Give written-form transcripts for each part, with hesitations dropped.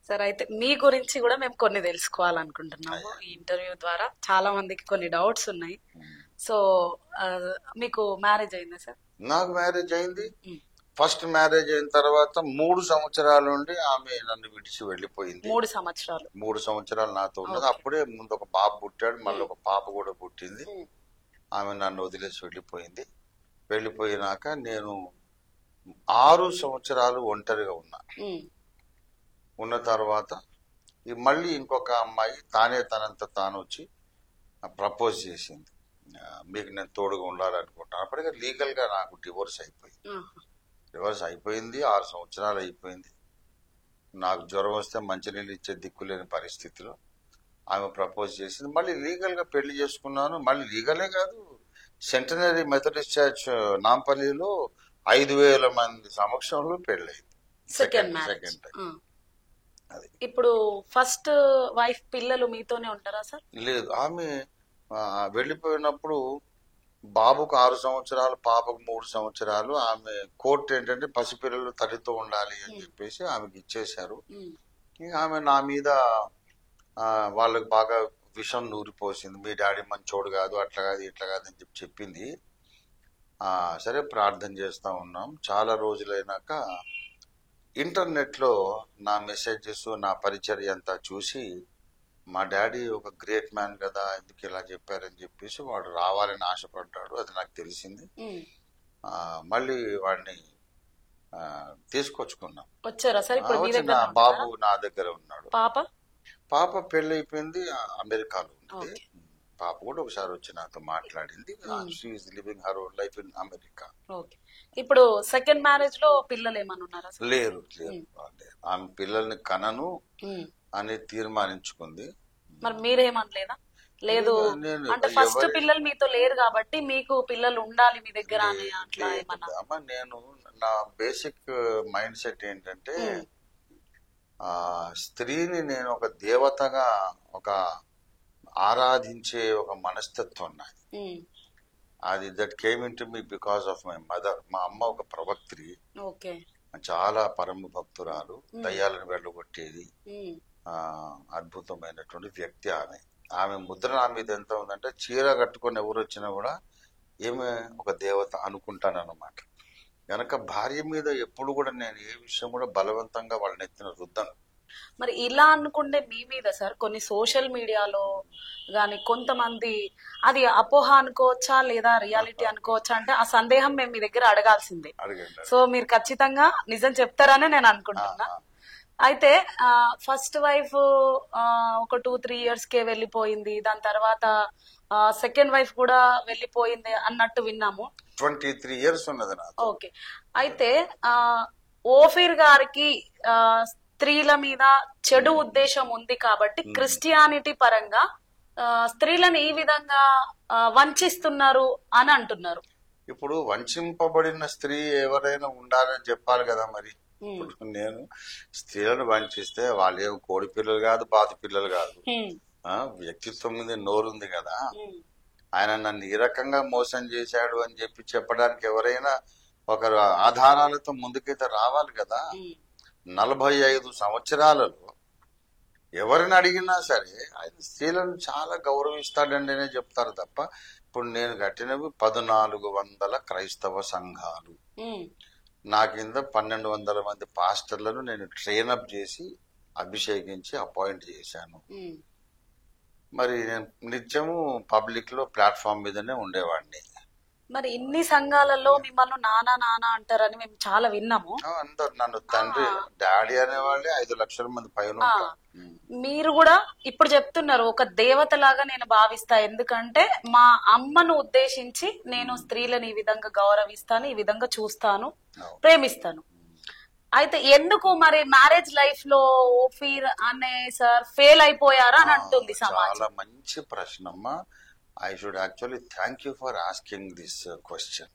Sir అయితే మీ గురించి కూడా మేము కొన్ని తెలుసుకోవాలనుకుంటున్నాము. ఈ ఇంటర్వ్యూ ద్వారా చాలా మందికి కొన్ని డౌట్స్ ఉన్నాయి. సో మీకు మ్యారేజ్ అయిందా సార్? నాకు మ్యారేజ్ అయింది. ఫస్ట్ మ్యారేజ్ అయిన తర్వాత 3 సంవత్సరాల నుండి ఆమె నన్ను విడిచి వెళ్ళిపోయింది. 3 సంవత్సరాలు నాతో ఉన్నది. అప్పుడే ముందు ఒక బాబు పుట్టాడు, మళ్ళీ ఒక పాప కూడా పుట్టింది. ఆమె నన్ను వదిలేసి వెళ్ళిపోయింది. వెళ్ళిపోయినాక నేను 6 సంవత్సరాలు ఒంటరిగా ఉన్నా. ఉన్న తర్వాత మళ్ళీ ఇంకొక అమ్మాయి తనంత తాను వచ్చి ప్రపోజ్ చేసింది. మీకు నేను తోడుగా ఉండాలనుకుంటాను. అప్పటికే లీగల్ గా నాకు డివోర్స్ అయిపోయింది. 6 సంవత్సరాలు అయిపోయింది. నాకు జ్వరం వస్తే మంచినీళ్ళు ఇచ్చే దిక్కులేని పరిస్థితిలో ఆమె ప్రపోజ్ చేసింది. మళ్ళీ లీగల్ గా పెళ్లి చేసుకున్నాను. మళ్ళీ లీగలే కాదు, సెంటనరీ మెథడిస్ట్ చర్చ్ నాంపల్లిలో 5,000 మంది సమక్షంలో పెళ్ళయింది. Second time. ఇప్పుడు ఫస్ట్ వైఫ్ పిల్లలు మీతోనే ఉంటారా సార్? లేదు, ఆమె వెళ్ళిపోయినప్పుడు బాబుకు 6 సంవత్సరాలు, పాపకు 3 సంవత్సరాలు. ఆమె కోర్టు ఏంటంటే పసిపిల్లలు తల్లితో ఉండాలి అని చెప్పేసి ఆమెకి ఇచ్చేశారు. ఆమె నా మీద వాళ్ళకి బాగా విషం నూరిపోసింది. మీ డాడీ మంచోడు కాదు, అట్లా కాదు, ఇట్లా కాదు అని చెప్పింది. సరే ప్రార్థన చేస్తా ఉన్నాం. చాలా రోజులైనాక ఇంటర్నెట్ లో నా మెసేజెస్, నా పరిచర్య అంతా చూసి మా డాడీ ఒక గ్రేట్ మ్యాన్ కదా, ఎందుకు ఇలా చెప్పారని చెప్పేసి వాడు రావాలని ఆశపడ్డాడు. అది నాకు తెలిసింది. మళ్ళీ వాడిని తీసుకొచ్చుకున్నాం. నా బాబు నా దగ్గర ఉన్నాడు. పాప పెళ్లి అయిపోయింది, అమెరికాలో ఉంది. పాప కూడా ఒకసారి వచ్చి నాతో మాట్లాడింది. She is living her own life in America. ఇప్పుడు సెకండ్ మ్యారేజ్ లో పిల్లలు ఏమన్నా ఉన్నారా? లేరు. ఆమె పిల్లల్ని కనను అని తీర్మానించుకుంది. మరి మీరేమనలేదా? లేదు అంటే ఫస్ట్ పిల్లలు మీతో లేరు కాబట్టి మీకు పిల్లలు ఉండాలి మీ దగ్గర అని అట్లా ఏమన్నా? నేను నా బేసిక్ మైండ్ సెట్ ఏంటంటే స్త్రీని నేను ఒక దేవతగా ఒక ఆరాధించే ఒక మనస్తత్వం నాది. అది that came in to me because of my mother. మా అమ్మ ఒక ప్రవక్త్రి, చాలా పరమ భక్తురాలు, దయ్యాలను వెళ్ళగొట్టేది, అద్భుతమైనటువంటి వ్యక్తి. ఆమె ముద్ర నా మీద ఎంత ఉందంటే చీర కట్టుకొని ఎవరు వచ్చినా కూడా ఏమే ఒక దేవత అనుకుంటానన్నమాట. గనక భార్య మీద ఎప్పుడు కూడా నేను ఏ విషయం కూడా బలవంతంగా వాళ్ళని ఎత్తిన రుద్దను. మరి ఇలా అనుకుంటే మీ మీద సార్ కొన్ని సోషల్ మీడియాలో గాని కొంతమంది అది అపోహ అనుకోవచ్చా లేదా రియాలిటీ అనుకోవచ్చా అంటే ఆ సందేహం మేము మీ దగ్గర అడగాల్సిందే. సో మీరు ఖచ్చితంగా నిజం చెప్తారని నేను అనుకుంటున్నా. అయితే ఫస్ట్ వైఫ్ ఒక 2-3 years కే వెళ్ళిపోయింది, దాని తర్వాత సెకండ్ వైఫ్ కూడా వెళ్ళిపోయింది అన్నట్టు విన్నాము. 23 years ఉన్నది నాకు. ఓకే, అయితే ఓఫీర్ గారికి స్త్రీల మీద చెడు ఉద్దేశం ఉంది కాబట్టి క్రిస్టియానిటీ పరంగా స్త్రీలను ఈ విధంగా వంచిస్తున్నారు అని అంటున్నారు. ఇప్పుడు వంచింపబడిన స్త్రీ ఎవరైనా ఉండాలని చెప్పాలి కదా. మరి ఇప్పుడు నేను స్త్రీలను వంచిస్తే వాళ్ళు ఏం కోడి పిల్లలు కాదు, బాతి పిల్లలు కాదు. వ్యక్తిత్వం మీద నోరుంది కదా. ఆయన నన్ను ఈ రకంగా మోసం చేశాడు అని చెప్పడానికి ఎవరైనా ఒకరు ఆధారాలతో ముందుకైతే రావాలి కదా. 45 సంవత్సరాలలో ఎవరిని అడిగినా సరే ఆయన స్త్రీలను చాలా గౌరవిస్తాడండి అనే చెప్తారు తప్ప. ఇప్పుడు నేను కట్టినవి 1400 క్రైస్తవ సంఘాలు, నా కింద 1200 మంది పాస్టర్లను నేను ట్రైనప్ చేసి అభిషేకించి అపాయింట్ చేశాను. మరి నేను నిత్యము పబ్లిక్ లో ప్లాట్ఫామ్ మీదనే ఉండేవాడిని. మరి ఇన్ని సంఘాలలో మిమ్మల్ని నానా నానా అంటారని మేము చాలా విన్నాము. అందరు నన్ను తండ్రి డాడీ అనేవాళ్ళే 5 లక్షల మంది పైన. మీరు కూడా ఇప్పుడు చెప్తున్నారు ఒక దేవత లాగా నేను భావిస్తా, ఎందుకంటే మా అమ్మను ఉద్దేశించి నేను స్త్రీలను ఈ విధంగా గౌరవిస్తాను, ఈ విధంగా చూస్తాను, ప్రేమిస్తాను. అయితే ఎందుకు మరి మ్యారేజ్ లైఫ్ లో ఓఫీర్ అనే సార్ ఫెయిల్ అయిపోయారా అని అంటుంది సమాజం. చాలా మంచి ప్రశ్న అమ్మా. I should actually thank you for asking this question.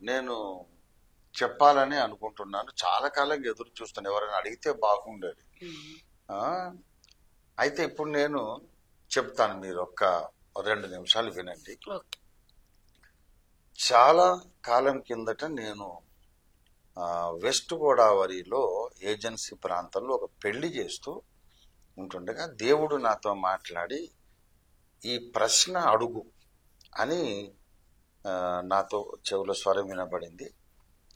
నేను చెప్పాలని అనుకుంటున్నాను. చాలా కాలంగా ఎదురు చూస్తాను, ఎవరైనా అడిగితే బాగుండేది. అయితే ఇప్పుడు నేను చెప్తాను, మీరు ఒక్క 2 నిమిషాలు వినండి. చాలా కాలం కిందట నేను వెస్ట్ గోదావరిలో ఏజెన్సీ ప్రాంతంలో ఒక పెళ్లి చేస్తూ ఉంటుండగా దేవుడు నాతో మాట్లాడి ఈ ప్రశ్న అడుగు అని నాతో చెవుల స్వరం వినబడింది.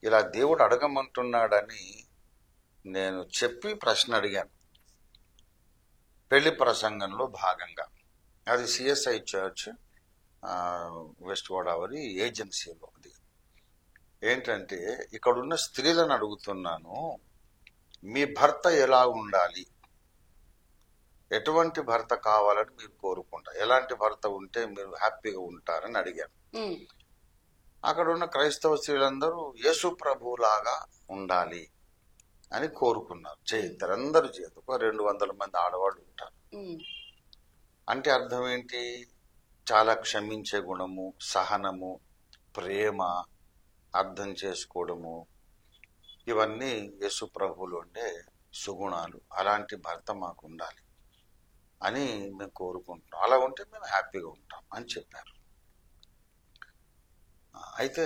ఇలా దేవుడు అడగమంటున్నాడని నేను చెప్పి ప్రశ్న అడిగాను పెళ్లి ప్రసంగంలో భాగంగా. అది సిఎస్ఐ చర్చ్ వెస్ట్ గోదావరి ఏజెన్సీలో. అది ఏంటంటే ఇక్కడున్న స్త్రీలను అడుగుతున్నాను, మీ భర్త ఎలా ఉండాలి, ఎటువంటి భర్త కావాలని మీరు కోరుకుంటారు, ఎలాంటి భర్త ఉంటే మీరు హ్యాపీగా ఉంటారని అడిగాను. అక్కడ ఉన్న క్రైస్తవ స్త్రీలందరూ యేసు ప్రభులాగా ఉండాలి అని కోరుకున్నారు. చేయిద్దరు అందరూ చేత 200 మంది ఆడవాళ్ళు ఉంటారు. అంటే అర్థం ఏంటి? చాలా క్షమించే గుణము, సహనము, ప్రేమ, అర్థం చేసుకోవడము, ఇవన్నీ యేసు ప్రభువులో ఉండే సుగుణాలు. అలాంటి భర్త మాకు ఉండాలి అని మేము కోరుకుంటున్నాం. అలా ఉంటే మేము హ్యాపీగా ఉంటాం అని చెప్పారు. అయితే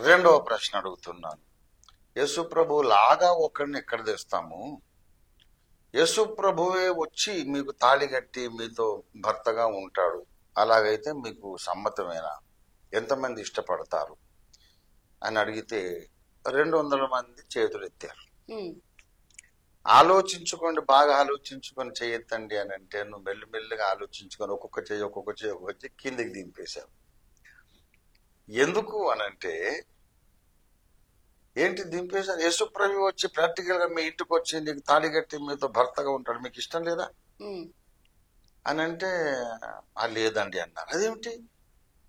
రెండవ ప్రశ్న అడుగుతున్నాను, యేసు ప్రభు లాగా ఒకరిని ఎక్కడ తెస్తాము? యేసు ప్రభువే వచ్చి మీకు తాళి కట్టి మీతో భర్తగా ఉంటాడు, అలాగైతే మీకు సమ్మతమేనా? ఎంతమంది ఇష్టపడతారు అని అడిగితే 200 మంది చేతులు ఎత్తారు. ఆలోచించుకోండి, బాగా ఆలోచించుకొని చేయొద్దండి అని అంటే నువ్వు మెల్లిమెల్లిగా ఆలోచించుకొని ఒక్కొక్క చేయి కిందికి దింపేశావు. ఎందుకు అనంటే ఏంటి దింపేశారు? యేసు ప్రభు వచ్చి ప్రాక్టికల్ గా మీ ఇంటికి వచ్చి నీకు తాళి కట్టి మీతో భర్తగా ఉంటాడు, మీకు ఇష్టం లేదా అని అంటే లేదండి అన్నారు. అదేమిటి?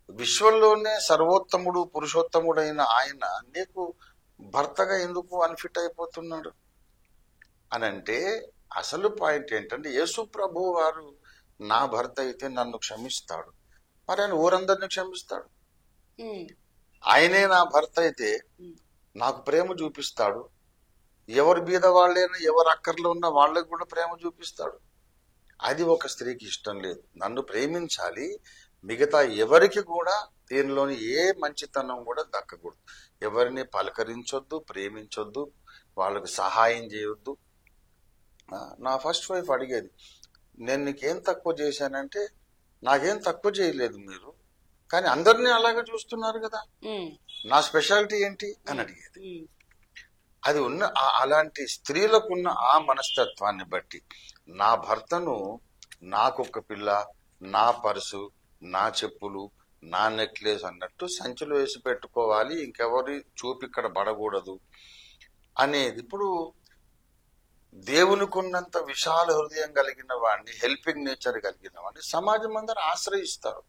విశ్వంలోనే సర్వోత్తముడు పురుషోత్తముడైన ఆయన నీకు భర్తగా ఎందుకు అన్ఫిట్ అయిపోతున్నాడు అని అంటే అసలు పాయింట్ ఏంటంటే యేసు ప్రభు వారు నా భర్త అయితే నన్ను క్షమిస్తాడు, మరి ఆయన ఊరందరినీ క్షమిస్తాడు. ఆయనే నా భర్త అయితే నాకు ప్రేమ చూపిస్తాడు. ఎవరు బీద వాళ్ళైనా, ఎవరు అక్కర్లో ఉన్నా వాళ్ళకి కూడా ప్రేమ చూపిస్తాడు. అది ఒక స్త్రీకి ఇష్టం లేదు. నన్ను ప్రేమించాలి, మిగతా ఎవరికి కూడా దీనిలోని ఏ మంచితనం కూడా దక్కకూడదు. ఎవరిని పలకరించొద్దు, ప్రేమించొద్దు, వాళ్ళకి సహాయం చేయొద్దు. నా ఫస్ట్ వైఫ్ అడిగేది, నేను నీకేం తక్కువ చేశానంటే నాకేం తక్కువ చేయలేదు మీరు, కానీ అందరినీ అలాగే చూస్తున్నారు కదా, నా స్పెషాలిటీ ఏంటి అని అడిగేది. అది ఉన్న అలాంటి స్త్రీలకున్న ఆ మనస్తత్వాన్ని బట్టి నా భర్తను నాకొక పిల్ల, నా పర్సు, నా చెప్పులు, నా నెక్లెస్ అన్నట్టు సంచిలో వేసి పెట్టుకోవాలి, ఇంకెవరి చూపు ఇక్కడ పడకూడదు అనేది. ఇప్పుడు దేవునికి ఉన్నంత విశాల హృదయం కలిగిన వాడిని, హెల్పింగ్ నేచర్ కలిగిన వాడిని సమాజం అందరూ ఆశ్రయిస్తారు.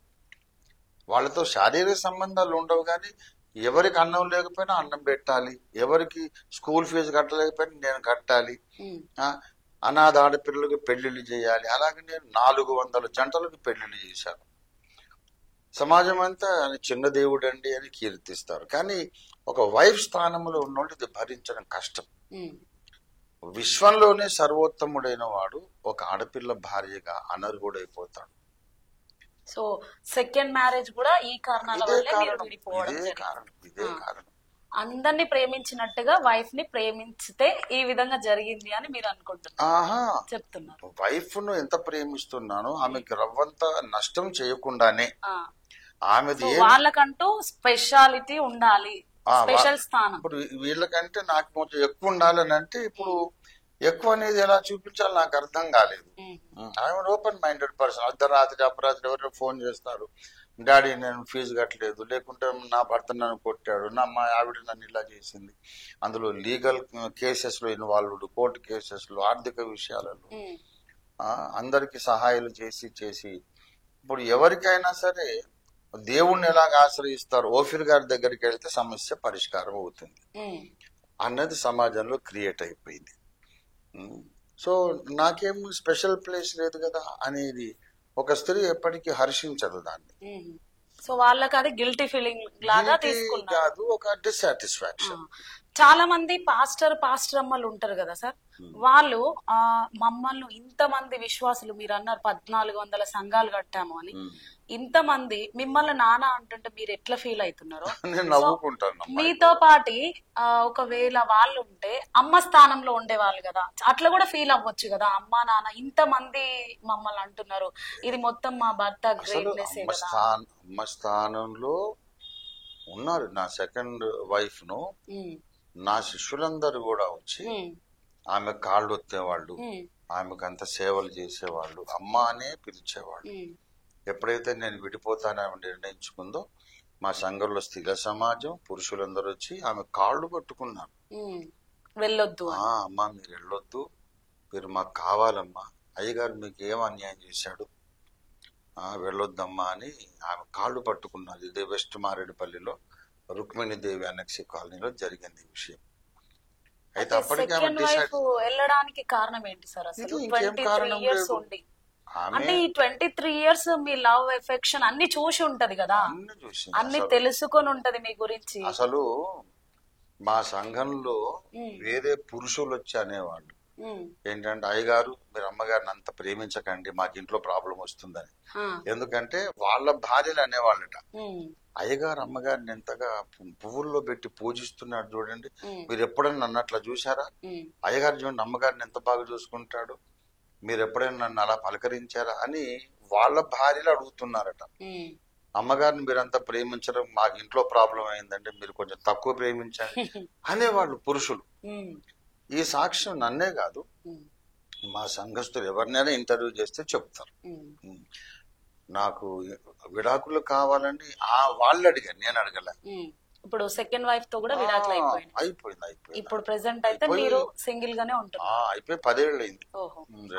వాళ్ళతో శారీరక సంబంధాలు ఉండవు, కానీ ఎవరికి అన్నం లేకపోయినా అన్నం పెట్టాలి, ఎవరికి స్కూల్ ఫీజు కట్టలేకపోయినా నేను కట్టాలి, అనాథ ఆడపిల్లలకు పెళ్లిళ్ళు చేయాలి. అలాగే నేను 400 జంటలకు పెళ్లిళ్ళు చేశాను. సమాజం అంతా చిన్న దేవుడు అండి అని కీర్తిస్తారు, కానీ ఒక వైఫ్ స్థానంలో ఉన్నోళ్ళు ఇది భరించడం కష్టం. విశ్వంలోనే సర్వోత్తముడైన వాడు ఒక ఆడపిల్ల భార్యగా అనర్హుడైపోతాడు. సో సెకండ్ మ్యారేజ్ కూడా ఈ కారణాల వల్లే మీరు విడిపోవడం. ఇదే కారణం. అందరినీ ప్రేమించినట్టుగా వైఫ్ ని ప్రేమించితే ఈ విధంగా జరిగింది అని మీరు అనుకుంటున్నారు, చెప్తున్నారు. వైఫ్ ను ఎంత ప్రేమిస్తున్నానో ఆమెకి రవ్వంత నష్టం చేయకుండానే ఆమెది వాళ్ళకంటూ స్పెషాలిటీ ఉండాలి, స్పెషల్ స్థానం. ఇప్పుడు వీళ్ళకంటే నాకు కొంచెం ఎక్కువ ఉండాలని అంటే ఇప్పుడు ఎక్కువ అనేది ఎలా చూపించాలి నాకు అర్థం కాలేదు. I'm open minded person. అర్ధరాత్రి అపరాత్రి ఎవరో ఫోన్ చేస్తారు, డాడీ నేను ఫీజు కట్టలేదు, లేకుంటే నా భర్త నన్ను కొట్టాడు, మా ఆవిడ నన్ను ఇలా చేసింది. అందులో లీగల్ కేసెస్ లో ఇన్వాల్వ్డ్, కోర్టు కేసెస్ లో, ఆర్థిక విషయాలలో అందరికి సహాయాలు చేసి ఇప్పుడు ఎవరికైనా సరే దేవుణ్ణి ఎలాగ ఆశ్రయిస్తారు, ఓఫీర్ గారి దగ్గరికి వెళ్తే సమస్య పరిష్కారం అవుతుంది అన్నది సమాజంలో క్రియేట్ అయిపోయింది. సో నాకేం స్పెషల్ ప్లేస్ లేదు కదా అనేది ఒక స్త్రీ ఎప్పటికీ హర్షించదు దాన్ని. సో వాళ్ళకి అది గిల్టీ ఫీలింగ్ లాగా తీసుకున్నారు, కాదు ఒక డిస్సాటిస్ఫాక్షన్. చాలా మంది పాస్టర్ అమ్మలు ఉంటారు కదా సార్, వాళ్ళు మమ్మల్ని ఇంతమంది విశ్వాసులు, మీరు అన్నారు 1400 సంఘాలు కట్టాము అని, ఇంతమంది మిమ్మల్ని నాన్న అంటుంటే మీరు ఎట్లా ఫీల్ అవుతున్నారో మీతో పాటి ఒకవేళ వాళ్ళు ఉంటే అమ్మ స్థానంలో ఉండేవాళ్ళు కదా, అట్లా కూడా ఫీల్ అవ్వచ్చు కదా. అమ్మ నాన్న ఇంతమంది మమ్మల్ని అంటున్నారు, ఇది మొత్తం మా భర్త గ్రేట్నెస్. అమ్మ స్థానంలో ఉన్నారు. నా సెకండ్ వైఫ్ ను నా శిష్యులందరూ కూడా వచ్చి ఆమె కాళ్ళు ఒత్తేవాళ్ళు, ఆమెకు అంత సేవలు చేసేవాళ్ళు, అమ్మ అనే పిలిచేవాళ్ళు. ఎప్పుడైతే నేను విడిపోతానని నిర్ణయించుకుందో మా సంఘంలో స్త్రీల సమాజం పురుషులందరూ వచ్చి ఆమె కాళ్ళు పట్టుకున్నారు, వెళ్ళొద్దు అమ్మా మీరు వెళ్ళొద్దు, మీరు మాకు కావాలమ్మా, అయ్యగారు మీకు ఏం అన్యాయం చేశాడు, వెళ్ళొద్దమ్మా అని ఆమె కాళ్ళు పట్టుకున్నది. ఇది వెస్ట్ మారేడుపల్లిలో రుక్మిణి దేవి అనెక్సి కాలనీలో జరిగింది ఈ విషయం. అయితే అప్పటికి వెళ్ళడానికి కారణం ఏంటి సార్? అసలు 23 years ఉండి, అంటే ఈ 23 years మీ లవ్ ఎఫెక్షన్ అన్ని చూసి ఉంటది కదా, అన్ని తెలుసుకొని ఉంటది మీ గురించి. అసలు మా సంఘంలో వేరే పురుషులు వచ్చి అనేవాళ్ళు ఏంటంటే, అయ్యగారు మీరు అమ్మగారిని అంత ప్రేమించకండి, మాకు ఇంట్లో ప్రాబ్లం వస్తుందని. ఎందుకంటే వాళ్ళ భార్యలు అనేవాళ్ళట, అయ్యగారు అమ్మగారిని ఎంతగా పువ్వుల్లో పెట్టి పూజిస్తున్నాడు చూడండి, మీరు ఎప్పుడైనా నన్ను అట్లా చూసారా? అయ్యగారు చూడండి అమ్మగారిని ఎంత బాగా చూసుకుంటాడు, మీరు ఎప్పుడైనా నన్ను అలా పలకరించారా అని వాళ్ళ భార్యలు అడుగుతున్నారట. అమ్మగారిని మీరంతా ప్రేమించడం, మాకు ఇంట్లో ప్రాబ్లం అయిందంటే మీరు కొంచెం తక్కువ ప్రేమించండి అనేవాళ్ళు పురుషులు. ఈ సాక్ష్యం నన్నే కాదు, మా సంఘస్థులు ఎవరినైనా ఇంటర్వ్యూ చేస్తే చెప్తారు. నాకు విడాకులు కావాలండి వాళ్ళు అడిగారు, నేను అడగలే. ఇప్పుడు సెకండ్ వైఫ్ తో కూడా విడాకులు అయిపోయింది. ఇప్పుడు ప్రెసెంట్ అయితే మీరు సింగిల్ గానే ఉంటారు. అయిపోయి 10 ఏళ్ళు అయింది.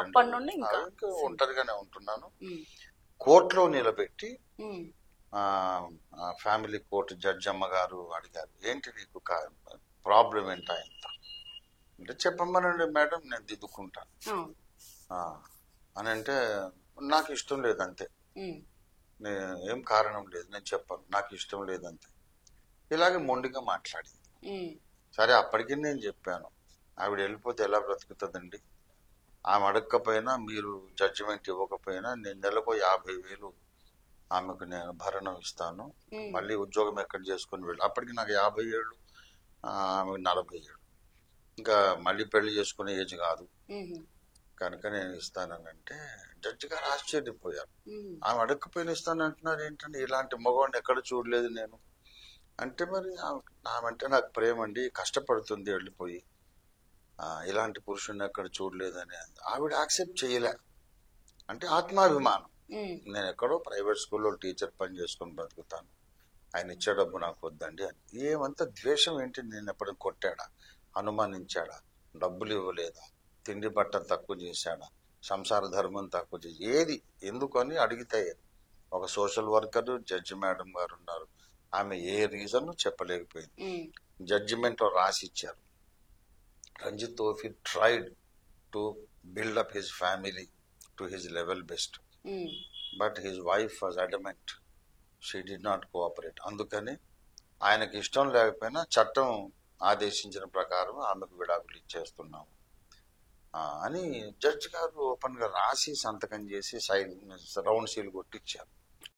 అప్పటి నుండి ఇంకా ఒంటరిగానే ఉంటున్నాను. కోర్టులో నిలబెట్టి ఫ్యామిలీ కోర్టు జడ్జి అమ్మగారు అడిగారు, ఏంటి నీకు ప్రాబ్లం ఏంటా ఇంత అంటే, చెప్పమ్మనండి మేడం నేను దిద్దుకుంటాను అని అంటే, నాకు ఇష్టం లేదంతే, ఏం కారణం లేదు నేను చెప్పాను, నాకు ఇష్టం లేదంతే. ఇలాగే మొండిగా మాట్లాడింది. సరే అప్పటికి నేను చెప్పాను, ఆవిడ వెళ్ళిపోతే ఎలా బ్రతుకుతుందండి, ఆమె అడగకపోయినా మీరు జడ్జిమెంట్ ఇవ్వకపోయినా నేను నెలకు 50,000 ఆమెకు నేను భరణం ఇస్తాను, మళ్ళీ ఉద్యోగం ఎక్కడ చేసుకుని వెళ్ళి. అప్పటికి నాకు 50 ఏళ్ళు, ఆమెకు 40 ఏళ్ళు, ఇంకా మళ్ళీ పెళ్లి చేసుకునే ఏజ్ కాదు కనుక నేను ఇస్తానంటే జడ్జి గారు ఆశ్చర్యపోయారు. ఆమె అడగకపోయినా ఇస్తానంటున్నారు ఏంటంటే, ఇలాంటి మగవాడిని ఎక్కడ చూడలేదు నేను అంటే. మరి ఆమె అంటే నాకు ప్రేమ అండి, కష్టపడుతుంది వెళ్ళిపోయి, ఇలాంటి పురుషుడిని ఎక్కడ చూడలేదని ఆవిడ యాక్సెప్ట్ చేయలే. అంటే ఆత్మాభిమానం, నేను ఎక్కడో ప్రైవేట్ స్కూల్లో టీచర్ పని చేసుకుని బతుకుతాను, ఆయన ఇచ్చే డబ్బు నాకు వద్దండి అని. ఏమంత ద్వేషం ఏంటి, నేను ఎప్పుడు కొట్టాడా, అనుమానించాడా, డబ్బులు ఇవ్వలేదా, తిండి బట్ట తక్కువ చేశాడా, సంసార ధర్మం తక్కువ చేసి, ఏది ఎందుకని అడిగితే ఒక సోషల్ వర్కర్ జడ్జి మేడం గారు ఉన్నారు, ఆమె ఏ రీజన్ చెప్పలేకపోయింది. జడ్జిమెంట్ లో రాసి ఇచ్చారు, రంజిత్ తోఫీ tried to build up his family to his level best, but his wife was adamant, she did not cooperate. అందుకని ఆయనకి ఇష్టం లేకపోయినా చట్టం ఆదేశించిన ప్రకారం ఆమెకు విడాకులు ఇచ్చేస్తున్నాము అని జడ్జి గారు ఓపెన్ గా రాసి సంతకం చేసి సైన్ రౌండ్ సీల్ కొట్టిచ్చారు.